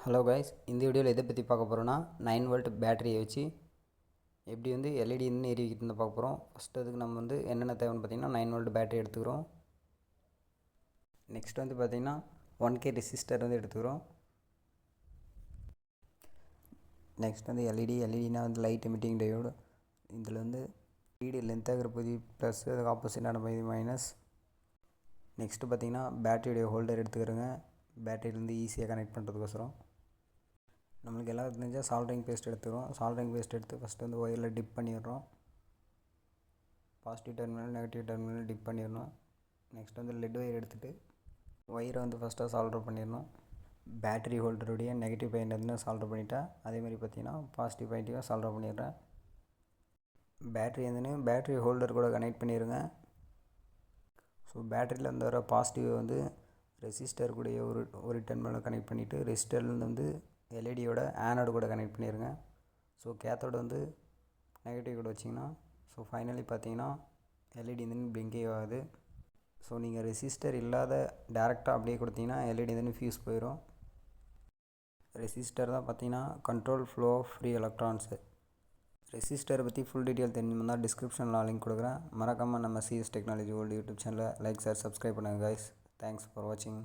Hello guys, இந்த வீடியோவில் எதை பற்றி பார்க்க போகிறோன்னா 9V பேட்டரியை வச்சு எப்படி எல்இடி எரிவிக்கிட்டு இருந்து பார்க்க போகிறோம். ஃபஸ்ட்டு அதுக்கு நம்ம என்னென்ன தேவைன்னு பார்த்தீங்கன்னா 9V பேட்டரி எடுத்துக்கிறோம். நெக்ஸ்ட் பார்த்தீங்கன்னா 1K ரெசிஸ்டர் எடுத்துக்கிறோம். நெக்ஸ்ட் எல்இடினா லைட் எமிட்டிங் டயோடு. இதில் லீடு லென்த்தாகிற பகுதி ப்ளஸ் அதுக்கு ஆப்போசிட்டான பகுதி மைனஸ். நெக்ஸ்ட்டு பார்த்தீங்கன்னா பேட்டரியுடைய ஹோல்டர் எடுத்துக்கிறோங்க. பேட்டரியிலேருந்து ஈஸியாக கனெக்ட் பண்ணுறதுக்கோசரம் நம்மளுக்கு எல்லாம் தெரிஞ்சால் சால்ட்ரிங் பேஸ்ட் எடுத்துக்கிறோம். சால்ட்ரிங் பேஸ்ட் எடுத்து ஃபஸ்ட்டு ஒயரில் டிப் பண்ணிடுறோம். Positive terminal negative terminal dip பண்ணிடணும். நெக்ஸ்ட் லெட் ஒயர் எடுத்துகிட்டு ஒயரை ஃபஸ்ட்டாக சால்டர் பண்ணிடணும். பேட்டரி ஹோல்டருடைய நெகட்டிவ் பாயிண்ட் சால்டர் பண்ணிட்டா அதேமாதிரி பார்த்தீங்கன்னா பாசிட்டிவ் பாயிண்ட்டையும் சால்டர் பண்ணிடுறேன். பேட்டரி பேட்டரி ஹோல்டர் கூட கனெக்ட் பண்ணிடுங்க. ஸோ பேட்டரியில் வர பாசிட்டிவ் ரெசிஸ்டர் கூடிய ஒரு டெர்மினல் கனெக்ட் பண்ணிவிட்டு ரெசிஸ்டர்லேருந்து எல்இடியோட ஆனோடு கூட கனெக்ட் பண்ணிடுங்க. ஸோ கேத்தோடு நெகட்டிவ் கூட வச்சிங்கன்னா ஸோ ஃபைனலி பார்த்தீங்கன்னா எல்இடி பிளிங்கே ஆகுது. ஸோ நீங்கள் ரெசிஸ்டர் இல்லாத டேரெக்டாக அப்படியே கொடுத்தீங்கன்னா எல்இடி ஃபியூஸ் போயிடும். ரெசிஸ்டர் தான் பார்த்தீங்கன்னா control flow of free electrons. ரெசிஸ்டரை பற்றி ஃபுல் டீட்டெயில் தெரிஞ்சுருந்தால் டிஸ்கிரிப்ஷனில் லிங்க் கொடுக்குறேன். மறக்காமல் நம்ம சிஎஸ் டெக்னாலஜி வேர்ல்டு யூடியூப் சேனலை லைக் ஷேர் சப்ஸ்கிரைப் பண்ணுங்கள் கைஸ். தேங்க்ஸ் ஃபார் வாட்சிங்.